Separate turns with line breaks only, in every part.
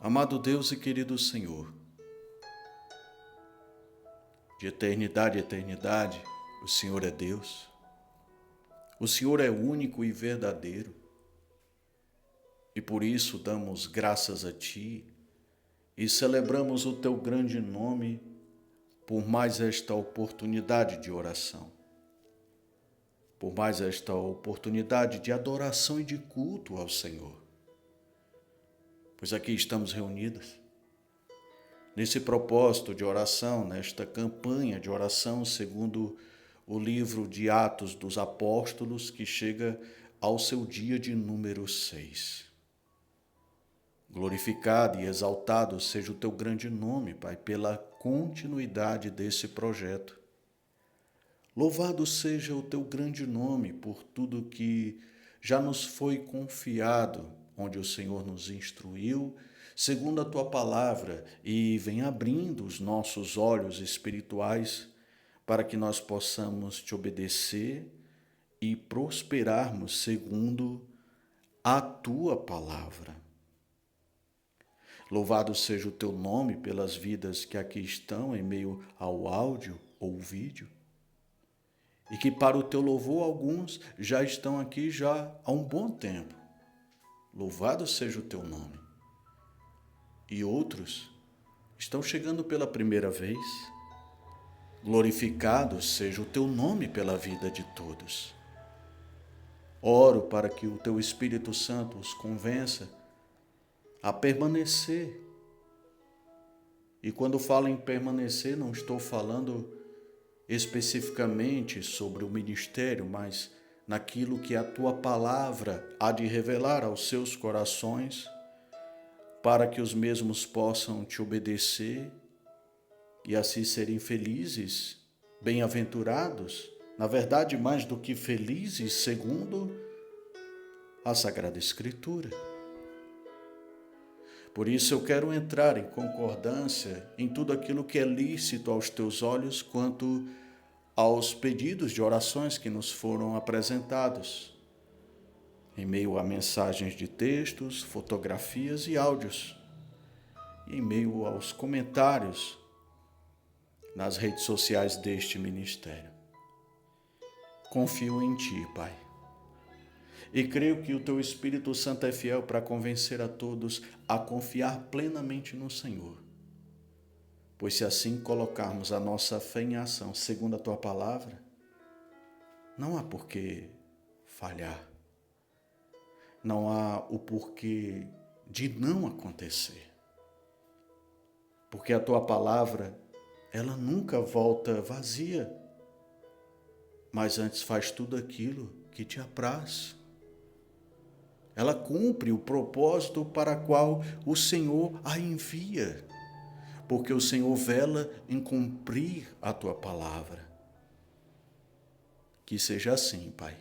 Amado Deus e querido Senhor, de eternidade a eternidade, o Senhor é Deus. O Senhor é único e verdadeiro. E por isso damos graças a Ti e celebramos o Teu grande nome por mais esta oportunidade de oração, por mais esta oportunidade de adoração e de culto ao Senhor. Pois aqui estamos reunidos, nesse propósito de oração, nesta campanha de oração, segundo o livro de Atos dos Apóstolos, que chega ao seu dia de número 6. Glorificado e exaltado seja o Teu grande nome, Pai, pela continuidade desse projeto. Louvado seja o Teu grande nome por tudo que já nos foi confiado, onde o Senhor nos instruiu, segundo a Tua palavra, e vem abrindo os nossos olhos espirituais para que nós possamos Te obedecer e prosperarmos segundo a Tua palavra. Louvado seja o Teu nome pelas vidas que aqui estão em meio ao áudio ou vídeo, e que para o Teu louvor alguns já estão aqui já há um bom tempo. Louvado seja o Teu nome. E outros estão chegando pela primeira vez. Glorificado seja o Teu nome pela vida de todos. Oro para que o Teu Espírito Santo os convença a permanecer. E quando falo em permanecer, não estou falando especificamente sobre o ministério, mas naquilo que a Tua palavra há de revelar aos seus corações, para que os mesmos possam Te obedecer e assim serem felizes, bem-aventurados, na verdade mais do que felizes, segundo a Sagrada Escritura. Por isso eu quero entrar em concordância em tudo aquilo que é lícito aos Teus olhos quanto aos pedidos de orações que nos foram apresentados, em meio a mensagens de textos, fotografias e áudios, e em meio aos comentários nas redes sociais deste ministério. Confio em Ti, Pai, e creio que o Teu Espírito Santo é fiel para convencer a todos a confiar plenamente no Senhor. Pois se assim colocarmos a nossa fé em ação segundo a Tua palavra, não há por que falhar. Não há o porquê de não acontecer. Porque a Tua palavra, ela nunca volta vazia, mas antes faz tudo aquilo que Te apraz. Ela cumpre o propósito para o qual o Senhor a envia, porque o Senhor vela em cumprir a Tua palavra. Que seja assim, Pai.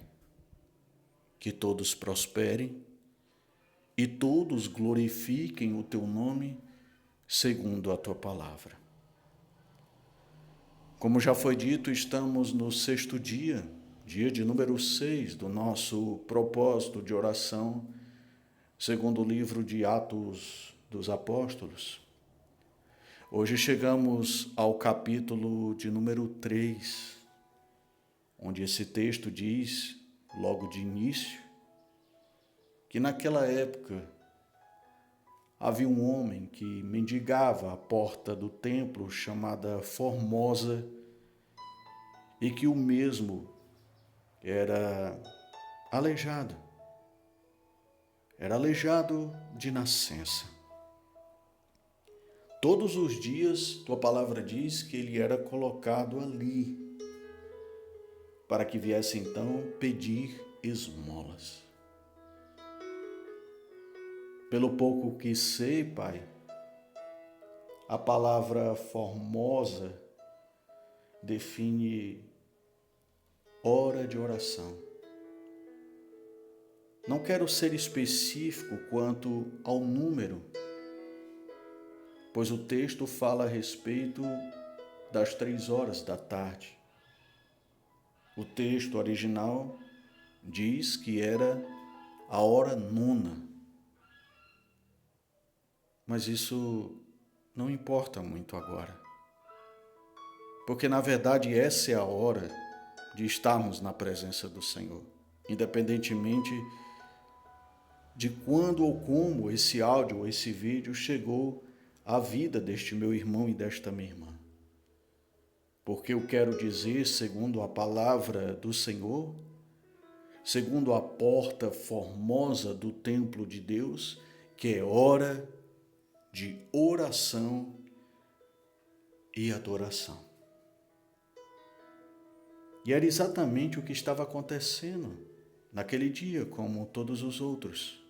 Que todos prosperem e todos glorifiquem o Teu nome segundo a Tua palavra. Como já foi dito, estamos no 6º dia, dia de número 6 do nosso propósito de oração, segundo o livro de Atos dos Apóstolos. Hoje chegamos ao capítulo de número 3, onde esse texto diz, logo de início, que naquela época havia um homem que mendigava à porta do templo chamada Formosa e que o mesmo era aleijado. Era aleijado de nascença. Todos os dias, Tua palavra diz que ele era colocado ali para que viesse então pedir esmolas. Pelo pouco que sei, Pai, a palavra formosa define hora de oração. Não quero ser específico quanto ao número, pois o texto fala a respeito das 3 horas da tarde. O texto original diz que era a hora 9. Mas isso não importa muito agora. Porque, na verdade, essa é a hora de estarmos na presença do Senhor. Independentemente de quando ou como esse áudio ou esse vídeo chegou à vida deste meu irmão e desta minha irmã. Porque eu quero dizer, segundo a palavra do Senhor, segundo a porta formosa do templo de Deus, que é hora de oração e adoração. E era exatamente o que estava acontecendo naquele dia, como todos os outros.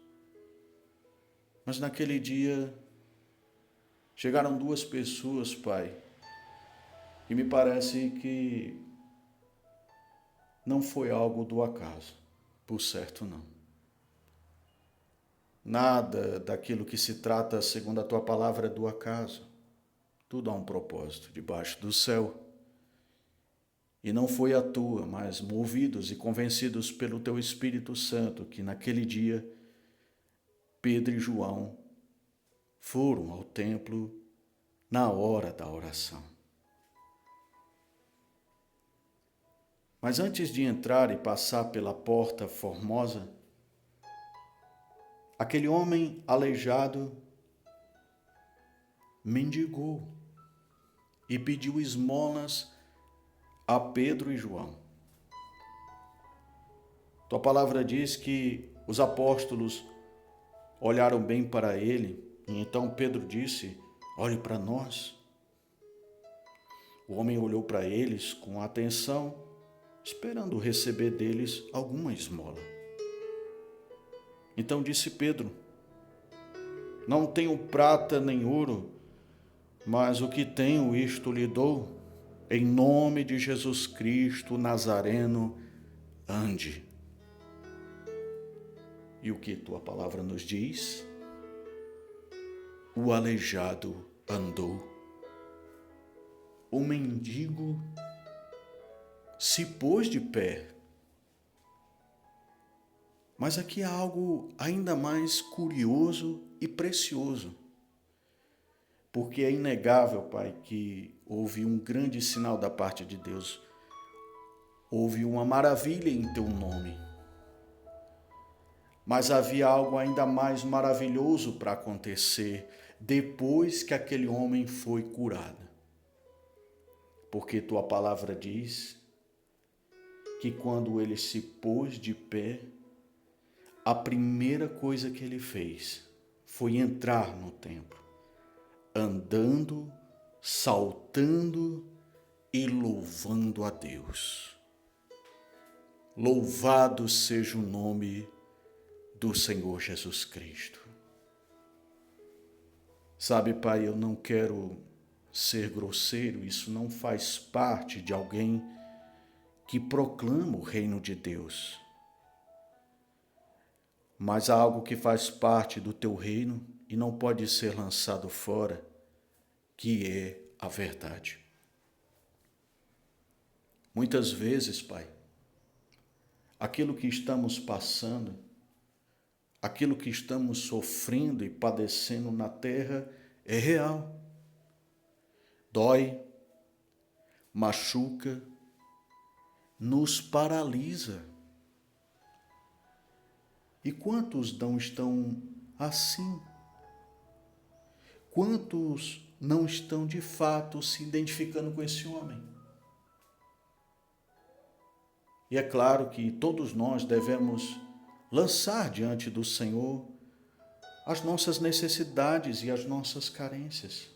Mas naquele dia chegaram duas pessoas, Pai, e me parece que não foi algo do acaso, por certo não. Nada daquilo que se trata segundo a Tua palavra é do acaso. Tudo há um propósito debaixo do céu. E não foi à toa, mas movidos e convencidos pelo Teu Espírito Santo, que naquele dia Pedro e João foram ao templo na hora da oração. Mas antes de entrar e passar pela porta formosa, aquele homem aleijado mendigou e pediu esmolas a Pedro e João. Tua palavra diz que os apóstolos olharam bem para ele, e então Pedro disse: olhe para nós. O homem olhou para eles com atenção, esperando receber deles alguma esmola. Então disse Pedro: não tenho prata nem ouro, mas o que tenho isto lhe dou. Em nome de Jesus Cristo Nazareno, ande. E o que tua palavra nos diz? O aleijado andou. O mendigo se pôs de pé. Mas aqui há algo ainda mais curioso e precioso. Porque é inegável, Pai, que houve um grande sinal da parte de Deus. Houve uma maravilha em teu nome. Mas havia algo ainda mais maravilhoso para acontecer depois que aquele homem foi curado. Porque tua palavra diz que quando ele se pôs de pé, a primeira coisa que ele fez foi entrar no templo, andando, saltando e louvando a Deus. Louvado seja o nome do Senhor Jesus Cristo. Sabe, Pai, eu não quero ser grosseiro, isso não faz parte de alguém que proclama o reino de Deus. Mas há algo que faz parte do teu reino e não pode ser lançado fora, que é a verdade. Muitas vezes, Pai, aquilo que estamos passando, aquilo que estamos sofrendo e padecendo na terra é real. Dói, machuca, nos paralisa. E quantos não estão assim? Quantos não estão de fato se identificando com esse homem? E é claro que todos nós devemos lançar diante do Senhor as nossas necessidades e as nossas carências.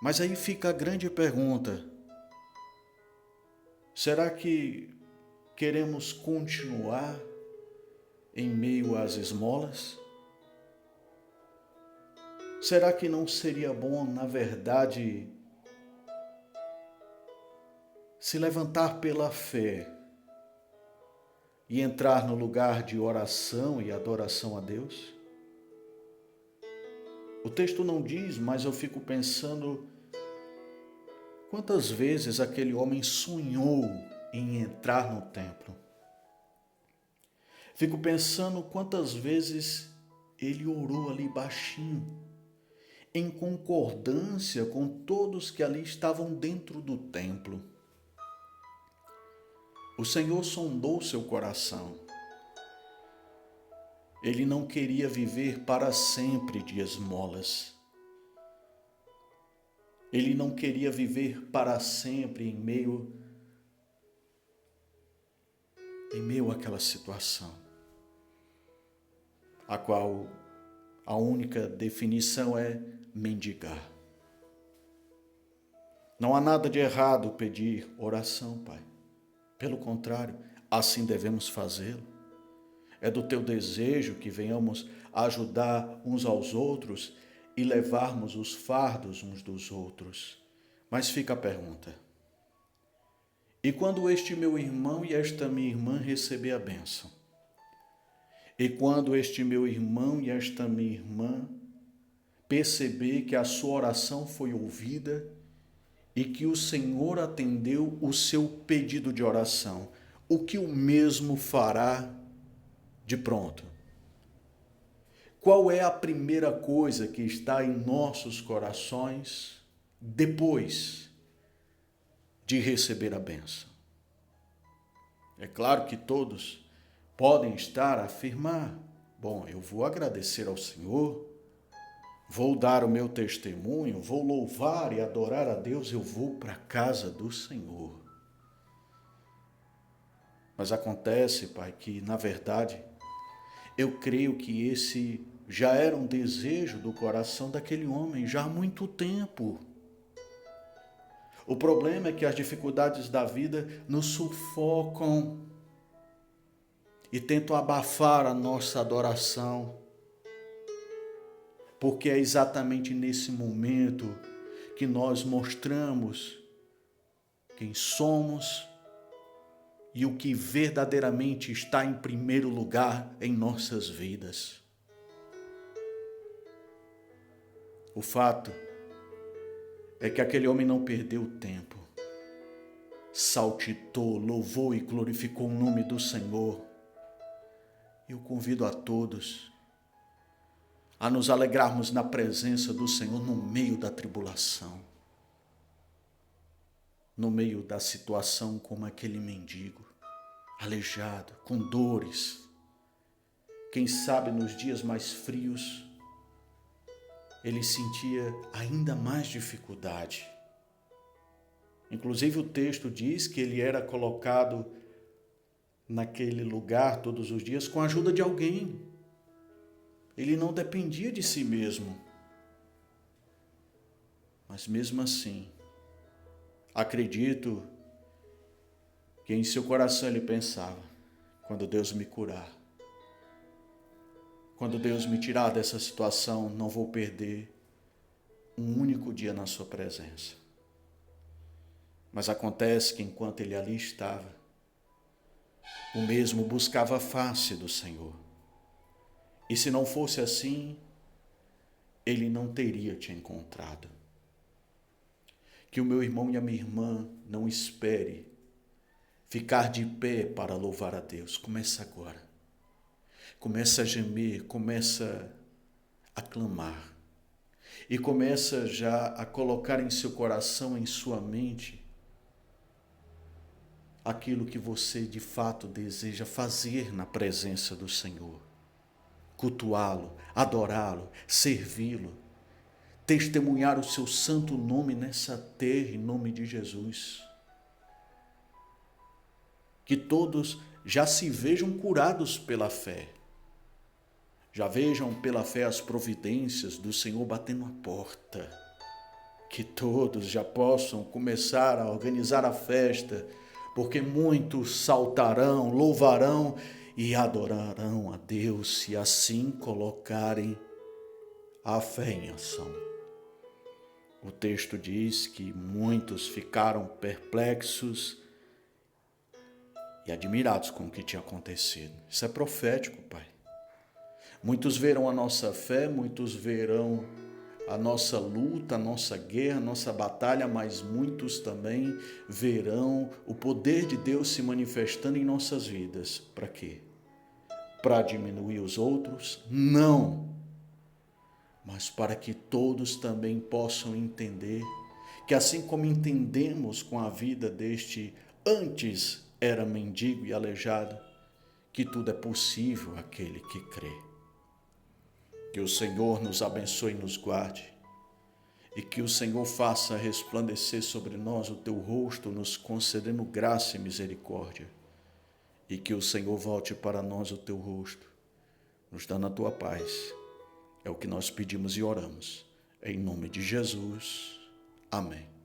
Mas aí fica a grande pergunta: será que queremos continuar em meio às esmolas? Será que não seria bom, na verdade, se levantar pela fé e entrar no lugar de oração e adoração a Deus? O texto não diz, mas eu fico pensando quantas vezes aquele homem sonhou em entrar no templo. Fico pensando quantas vezes ele orou ali baixinho, em concordância com todos que ali estavam dentro do templo. O Senhor sondou seu coração. Ele não queria viver para sempre de esmolas. Ele não queria viver para sempre em meio àquela situação, a qual a única definição é mendigar. Não há nada de errado pedir oração, Pai. Pelo contrário, assim devemos fazê-lo. É do teu desejo que venhamos ajudar uns aos outros e levarmos os fardos uns dos outros. Mas fica a pergunta: e quando este meu irmão e esta minha irmã receber a bênção? E quando este meu irmão e esta minha irmã perceber que a sua oração foi ouvida e que o Senhor atendeu o seu pedido de oração, o que o mesmo fará de pronto? Qual é a primeira coisa que está em nossos corações depois de receber a bênção? É claro que todos podem estar a afirmar: bom, eu vou agradecer ao Senhor, vou dar o meu testemunho, vou louvar e adorar a Deus, eu vou para a casa do Senhor. Mas acontece, Pai, que na verdade eu creio que esse já era um desejo do coração daquele homem já há muito tempo. O problema é que as dificuldades da vida nos sufocam e tentam abafar a nossa adoração, porque é exatamente nesse momento que nós mostramos quem somos e o que verdadeiramente está em primeiro lugar em nossas vidas. O fato é que aquele homem não perdeu tempo, saltitou, louvou e glorificou o nome do Senhor. Eu convido a todos a nos alegrarmos na presença do Senhor no meio da tribulação, no meio da situação como aquele mendigo, aleijado, com dores. Quem sabe nos dias mais frios, ele sentia ainda mais dificuldade. Inclusive o texto diz que ele era colocado naquele lugar todos os dias com a ajuda de alguém. Ele não dependia de si mesmo. Mas mesmo assim, acredito que em seu coração ele pensava: quando Deus me curar, quando Deus me tirar dessa situação, não vou perder um único dia na sua presença. Mas acontece que enquanto ele ali estava, o mesmo buscava a face do Senhor. E se não fosse assim, ele não teria te encontrado. Que o meu irmão e a minha irmã não espere ficar de pé para louvar a Deus. Começa agora. Começa a gemer, começa a clamar. E começa já a colocar em seu coração, em sua mente, aquilo que você de fato deseja fazer na presença do Senhor. Cultuá-lo, adorá-lo, servi-lo, testemunhar o seu santo nome nessa terra, em nome de Jesus. Que todos já se vejam curados pela fé. Já vejam pela fé as providências do Senhor batendo a porta. Que todos já possam começar a organizar a festa, porque muitos saltarão, louvarão e adorarão a Deus se assim colocarem a fé em ação. O texto diz que muitos ficaram perplexos e admirados com o que tinha acontecido. Isso é profético, Pai. Muitos verão a nossa fé, muitos verão a nossa luta, a nossa guerra, a nossa batalha, mas muitos também verão o poder de Deus se manifestando em nossas vidas. Para quê? para diminuir os outros, não, mas para que todos também possam entender que assim como entendemos com a vida deste antes era mendigo e aleijado, que tudo é possível àquele que crê. Que o Senhor nos abençoe e nos guarde, e que o Senhor faça resplandecer sobre nós o teu rosto, nos concedendo graça e misericórdia, e que o Senhor volte para nós o teu rosto, nos dando a tua paz. É o que nós pedimos e oramos. Em nome de Jesus. Amém.